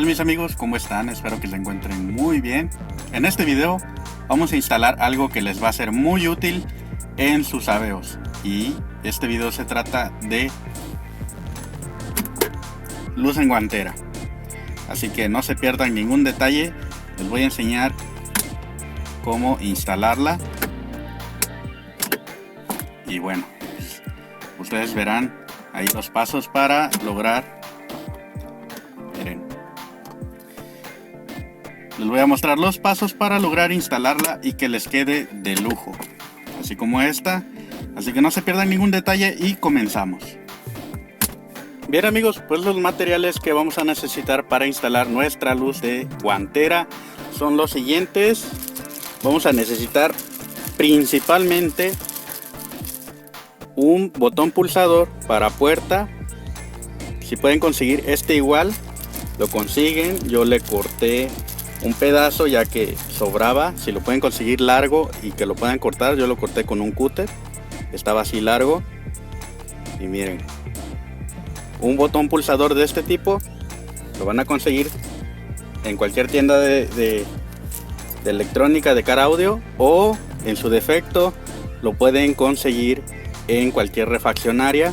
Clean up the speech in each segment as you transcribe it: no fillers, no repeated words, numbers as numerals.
tal mis amigos? ¿Cómo están? Espero que se encuentren muy bien. En este video vamos a instalar algo que les va a ser muy útil en sus abeos. Y este video se trata de luz en guantera. Así que no se pierdan ningún detalle. Les voy a enseñar cómo instalarla. Y bueno, ustedes verán ahí los pasos para lograr. Miren, les voy a mostrar los pasos para lograr instalarla y que les quede de lujo, así como esta. Así que no se pierdan ningún detalle y comenzamos. Bien amigos, pues los materiales que vamos a necesitar para instalar nuestra luz de guantera son los siguientes. Vamos a necesitar principalmente un botón pulsador para puerta. Si pueden conseguir este igual, lo consiguen. Yo le corté un pedazo ya que sobraba. Si lo pueden conseguir largo y que lo puedan cortar, yo lo corté con un cúter. Estaba así largo. Y miren, un botón pulsador de este tipo lo van a conseguir en cualquier tienda de electrónica de cara audio, o en su defecto lo pueden conseguir en cualquier refaccionaria.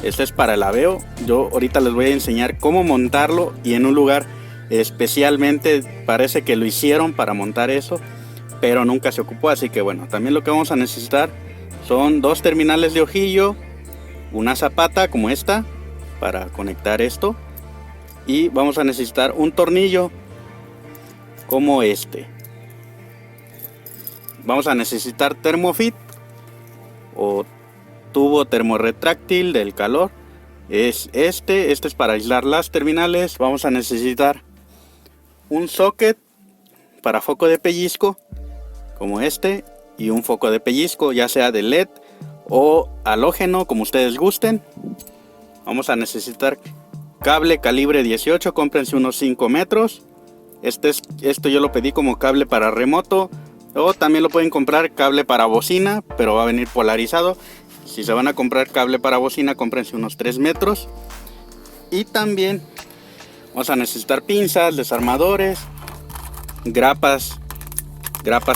Este es para el aveo. Yo ahorita les voy a enseñar cómo montarlo, y en un lugar especialmente parece que lo hicieron para montar eso, pero nunca se ocupó. Así que bueno, también lo que vamos a necesitar son dos terminales de ojillo, una zapata como esta para conectar esto, y vamos a necesitar un tornillo como este. Vamos a necesitar termofit o tubo termorretráctil del calor. Este es para aislar las terminales. Vamos a necesitar un socket para foco de pellizco como este, y un foco de pellizco ya sea de LED o halógeno como ustedes gusten. Vamos a necesitar cable calibre 18, cómprense unos 5 metros. Esto yo lo pedí como cable para remoto, o también lo pueden comprar cable para bocina, pero va a venir polarizado. Si se van a comprar cable para bocina, cómprense unos 3 metros. Y también vamos a necesitar pinzas, desarmadores, grapas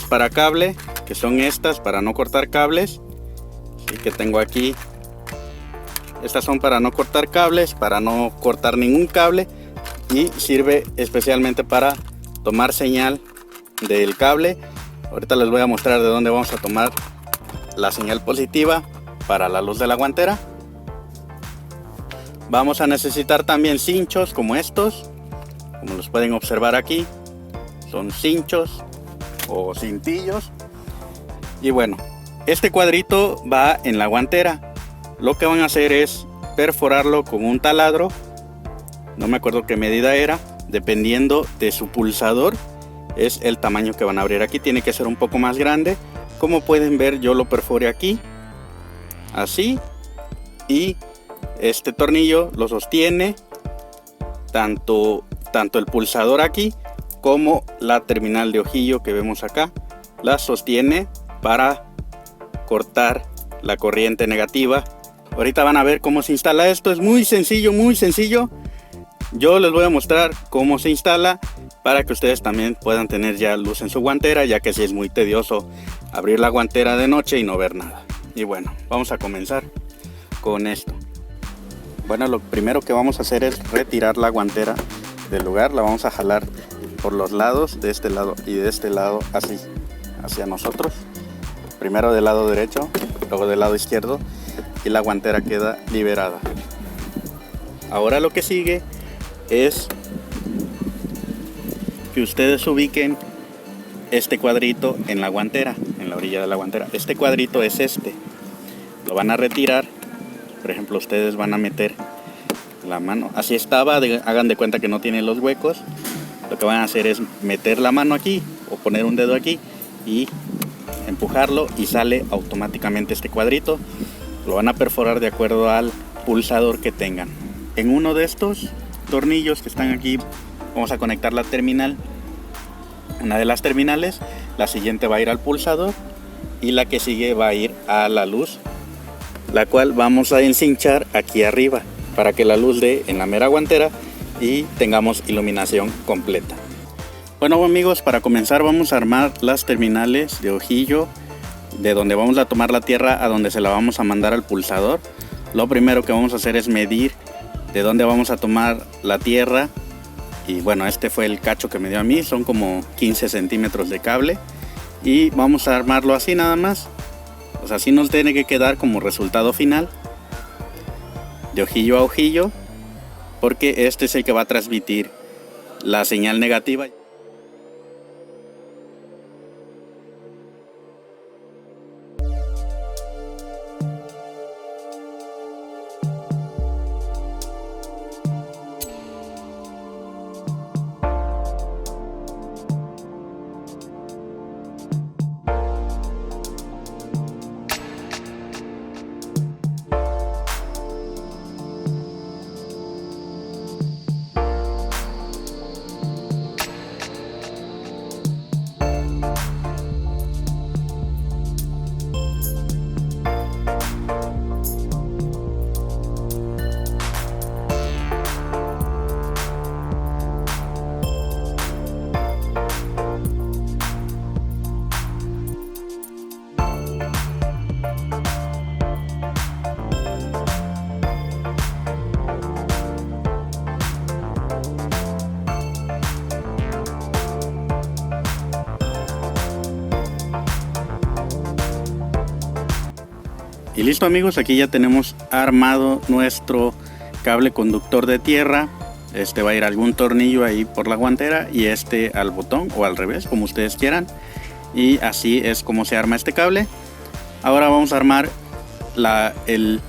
para cable, que son estas para no cortar cables. Así que tengo aquí. Estas son para no cortar cables, para no cortar ningún cable, y sirve especialmente para tomar señal del cable. Ahorita les voy a mostrar de dónde vamos a tomar la señal positiva para la luz de la guantera. Vamos a necesitar también cinchos como estos, como los pueden observar aquí. Son cinchos o cintillos. Y bueno, este cuadrito va en la guantera. Lo que van a hacer es perforarlo con un taladro. No me acuerdo qué medida era. Dependiendo de su pulsador es el tamaño que van a abrir. Aquí tiene que ser un poco más grande. Como pueden ver, yo lo perforé aquí, así, y este tornillo lo sostiene tanto el pulsador aquí como la terminal de ojillo que vemos acá. La sostiene para cortar la corriente negativa. Ahorita van a ver cómo se instala esto. Es muy sencillo, muy sencillo. Yo les voy a mostrar cómo se instala para que ustedes también puedan tener ya luz en su guantera, ya que si es muy tedioso abrir la guantera de noche y no ver nada. Y bueno, vamos a comenzar con esto. Bueno, lo primero que vamos a hacer es retirar la guantera del lugar. La vamos a jalar por los lados, de este lado y de este lado, así hacia nosotros. Primero del lado derecho, luego del lado izquierdo, y la guantera queda liberada. Ahora lo que sigue es que ustedes ubiquen este cuadrito en la guantera, en la orilla de la guantera. Este cuadrito es este. Lo van a retirar. Por ejemplo, ustedes van a meter la mano. Así estaba, hagan de cuenta que no tiene los huecos. Lo que van a hacer es meter la mano aquí o poner un dedo aquí y empujarlo, y sale automáticamente este cuadrito. Lo van a perforar de acuerdo al pulsador que tengan. En uno de estos tornillos que están aquí vamos a conectar la terminal, una de las terminales. La siguiente va a ir al pulsador y la que sigue va a ir a la luz, la cual vamos a encinchar aquí arriba para que la luz dé en la mera guantera y tengamos iluminación completa. Bueno amigos, para comenzar vamos a armar las terminales de ojillo de donde vamos a tomar la tierra a donde se la vamos a mandar al pulsador. Lo primero que vamos a hacer es medir de dónde vamos a tomar la tierra. Y bueno, este fue el cacho que me dio a mí, son como 15 centímetros de cable. Y vamos a armarlo así nada más. O sea, así nos tiene que quedar como resultado final, de ojillo a ojillo, porque este es el que va a transmitir la señal negativa. Y listo amigos, aquí ya tenemos armado nuestro cable conductor de tierra. Este va a ir algún tornillo ahí por la guantera y este al botón o al revés, como ustedes quieran. Y así es como se arma este cable. Ahora vamos a armar el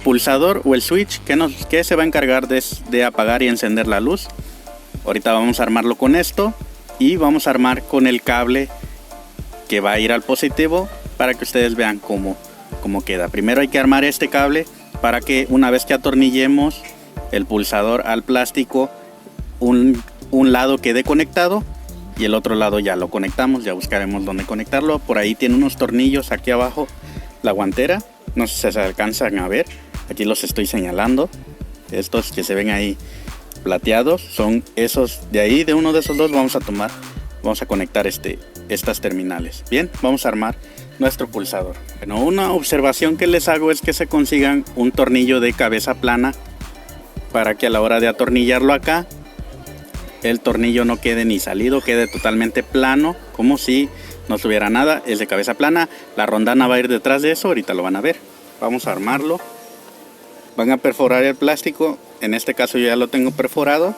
pulsador o el switch que se va a encargar de apagar y encender la luz. Ahorita vamos a armarlo con esto y vamos a armar con el cable que va a ir al positivo para que ustedes vean cómo queda. Primero hay que armar este cable para que una vez que atornillemos el pulsador al plástico, un lado quede conectado y el otro lado ya lo conectamos. Ya buscaremos dónde conectarlo. Por ahí tiene unos tornillos aquí abajo la guantera, no sé si se alcanzan a ver, aquí los estoy señalando. Estos que se ven ahí plateados son esos de ahí. De uno de esos dos vamos a conectar estas terminales. Bien, vamos a armar nuestro pulsador. Bueno, una observación que les hago es que se consigan un tornillo de cabeza plana para que a la hora de atornillarlo acá el tornillo no quede ni salido, quede totalmente plano, como si no tuviera nada. Es de cabeza plana, la rondana va a ir detrás de eso, ahorita lo van a ver. Vamos a armarlo. Van a perforar el plástico, en este caso yo ya lo tengo perforado,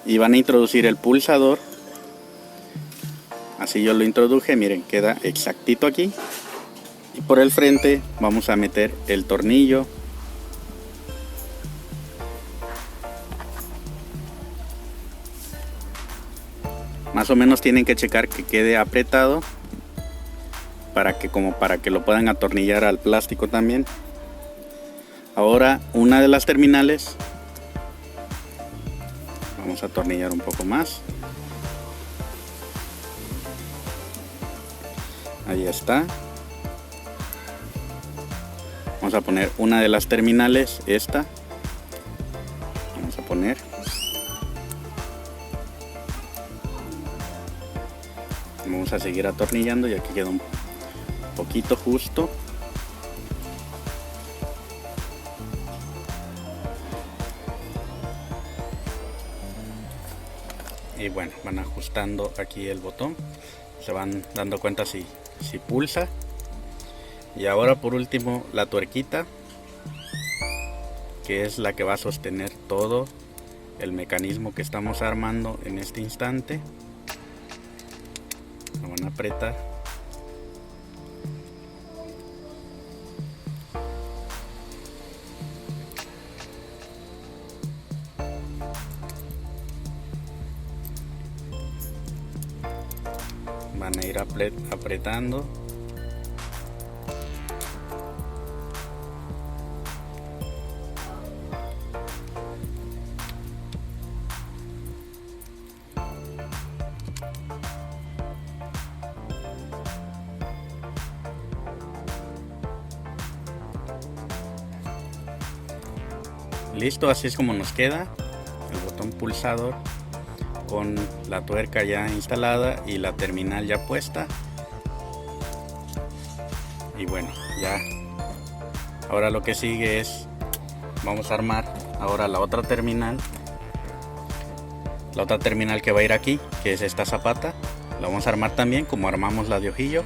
y van a introducir el pulsador. Así yo lo introduje, miren, queda exactito aquí. Y por el frente vamos a meter el tornillo. Más o menos tienen que checar que quede apretado para que lo puedan atornillar al plástico también. Ahora una de las terminales vamos a atornillar un poco más. Ahí está. Vamos a poner una de las terminales, esta. Vamos a poner. Vamos a seguir atornillando y aquí queda un poquito justo. Y bueno, van ajustando aquí el botón. Se van dando cuenta si pulsa. Y ahora por último la tuerquita, que es la que va a sostener todo el mecanismo que estamos armando en este instante. Lo van a apretar. Van a ir apretando. Listo, así es como nos queda. el botón pulsador con la tuerca ya instalada y la terminal ya puesta. Y bueno, ya ahora lo que sigue es, vamos a armar ahora la otra terminal que va a ir aquí, que es esta zapata. La vamos a armar también como armamos la de ojillo.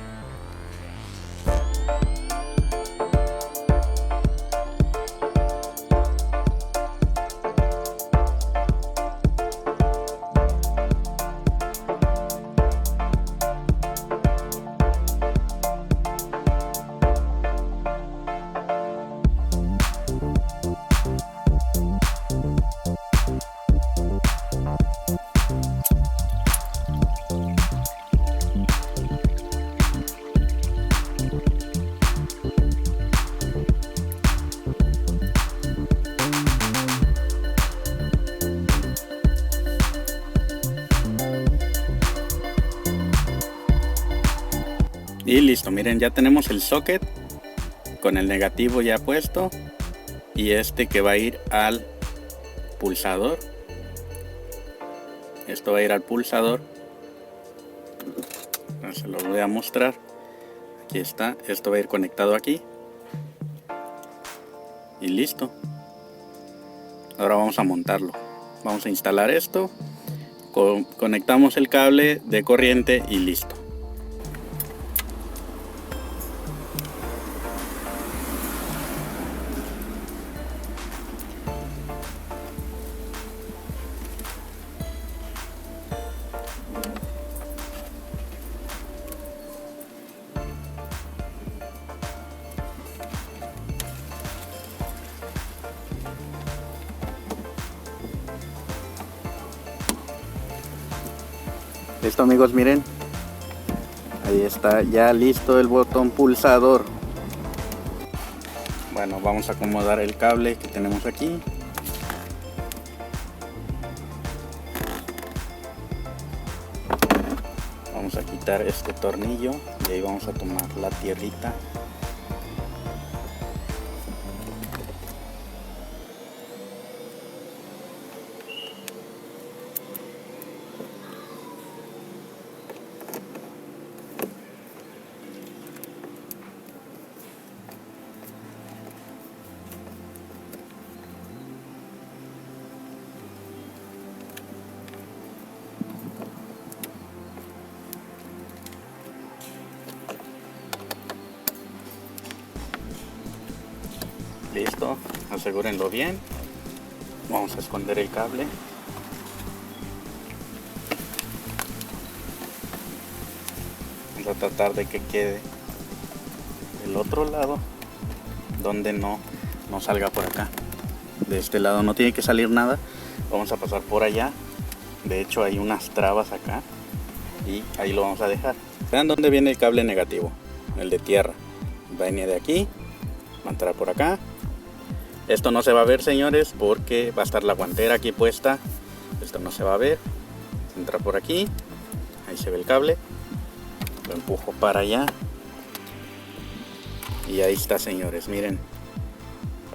Y listo, miren, ya tenemos el socket con el negativo ya puesto y este que va a ir al pulsador. Esto va a ir al pulsador. Se lo voy a mostrar. Aquí está, esto va a ir conectado aquí. Y listo. Ahora vamos a montarlo. Vamos a instalar esto. Conectamos el cable de corriente y listo. Listo amigos, miren, ahí está ya listo el botón pulsador. Bueno, vamos a acomodar el cable que tenemos aquí. Vamos a quitar este tornillo y ahí vamos a tomar la tierrita. Listo, asegúrenlo bien. Vamos a esconder el cable. Vamos a tratar de que quede del otro lado, donde no salga por acá. De este lado no tiene que salir nada. Vamos a pasar por allá. De hecho hay unas trabas acá y ahí lo vamos a dejar. Vean dónde viene el cable negativo, el de tierra. Va a venir de aquí, va a entrar por acá. Esto no se va a ver, señores, porque va a estar la guantera aquí puesta. Esto no se va a ver. Entra por aquí, ahí se ve el cable. Lo empujo para allá y ahí está, señores, miren,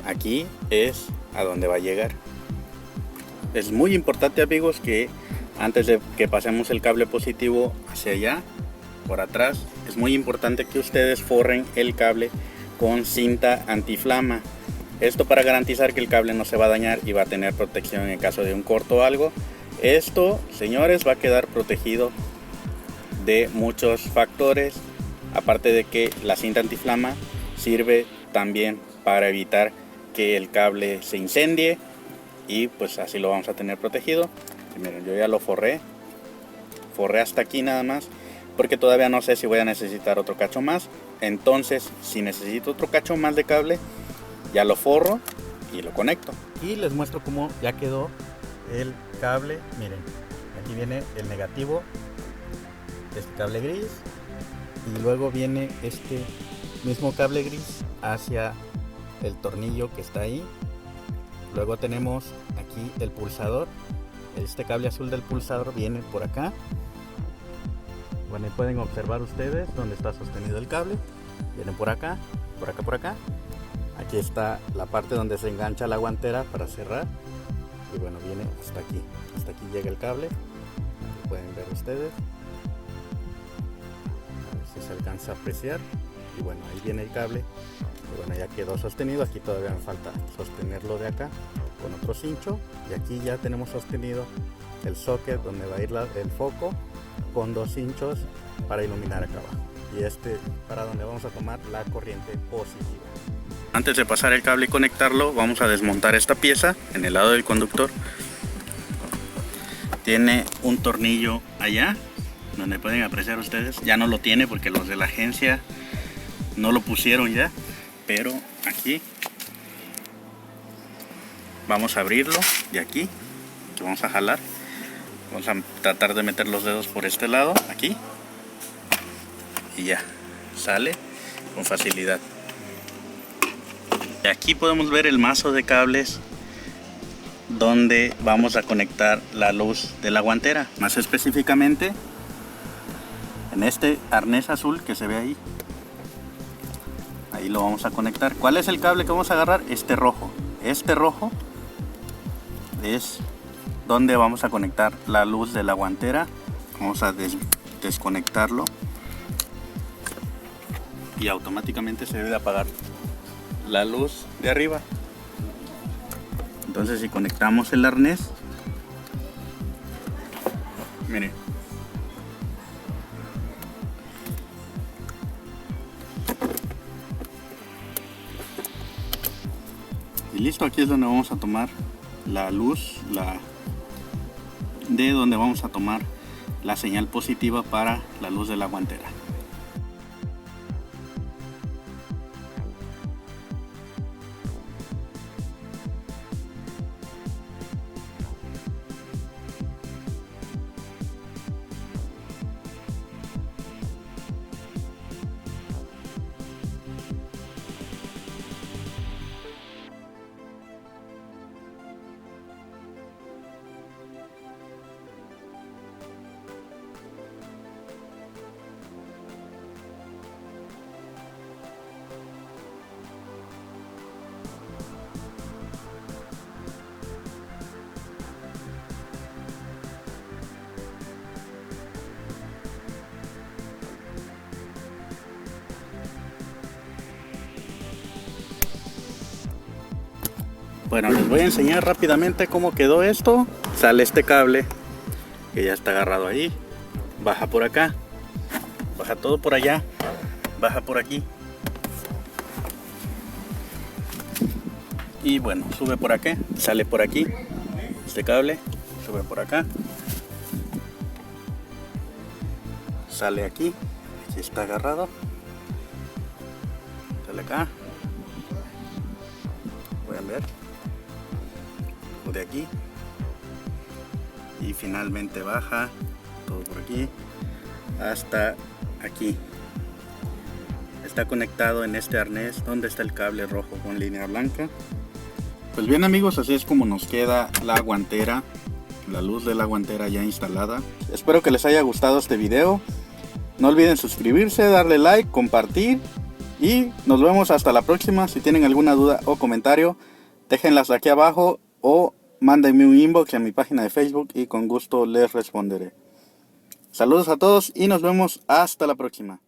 aquí es a donde va a llegar. Es muy importante, amigos, que antes de que pasemos el cable positivo hacia allá, por atrás, es muy importante que ustedes forren el cable con cinta antiflama. Esto para garantizar que el cable no se va a dañar y va a tener protección en caso de un corto o algo. Esto, señores, va a quedar protegido de muchos factores, aparte de que la cinta antiflama sirve también para evitar que el cable se incendie y pues así lo vamos a tener protegido. Y miren, yo ya lo forré hasta aquí nada más, porque todavía no sé si voy a necesitar otro cacho más. Entonces, si necesito otro cacho más de cable, ya lo forro y lo conecto. Y les muestro cómo ya quedó el cable. Miren, aquí viene el negativo, este cable gris, y luego viene este mismo cable gris hacia el tornillo que está ahí. Luego tenemos aquí el pulsador. Este cable azul del pulsador viene por acá. Bueno, y pueden observar ustedes dónde está sostenido el cable. Viene por acá, por acá, por acá. Aquí está la parte donde se engancha la guantera para cerrar. y bueno, viene hasta aquí llega el cable, lo pueden ver ustedes, a ver si se alcanza a apreciar, y bueno, ahí viene el cable, y bueno, ya quedó sostenido. Aquí todavía me falta sostenerlo de acá con otro cincho, y aquí ya tenemos sostenido el socket donde va a ir el foco, con 2 cinchos para iluminar acá abajo, y para donde vamos a tomar la corriente positiva. Antes de pasar el cable y conectarlo, vamos a desmontar esta pieza en el lado del conductor. Tiene un tornillo allá, donde pueden apreciar ustedes. Ya no lo tiene porque los de la agencia no lo pusieron ya, pero aquí vamos a abrirlo de aquí, que vamos a jalar. Vamos a tratar de meter los dedos por este lado, aquí, y ya sale con facilidad. Y aquí podemos ver el mazo de cables donde vamos a conectar la luz de la guantera, más específicamente en este arnés azul que se ve ahí. Ahí lo vamos a conectar. ¿Cuál es el cable que vamos a agarrar? Este rojo es donde vamos a conectar la luz de la guantera. Vamos a desconectarlo y automáticamente se debe de apagar la luz de arriba. Entonces, si conectamos el arnés, miren, y listo. Aquí es donde vamos a tomar la luz, de donde vamos a tomar la señal positiva para la luz de la guantera. Bueno, les voy a enseñar rápidamente cómo quedó esto. Sale este cable que ya está agarrado ahí, baja por acá, baja todo por allá, baja por aquí y bueno, sube por acá, sale por aquí. Este cable sube por acá, sale aquí, aquí está agarrado, sale acá, pueden ver, de aquí, y finalmente baja todo por aquí hasta aquí. Está conectado en este arnés donde está el cable rojo con línea blanca. Pues bien amigos, así es como nos queda la guantera, la luz de la guantera ya instalada. Espero que les haya gustado este video. No olviden suscribirse, darle like, compartir, y nos vemos hasta la próxima. Si tienen alguna duda o comentario, déjenlas aquí abajo o mándenme un inbox a mi página de Facebook y con gusto les responderé. Saludos a todos y nos vemos hasta la próxima.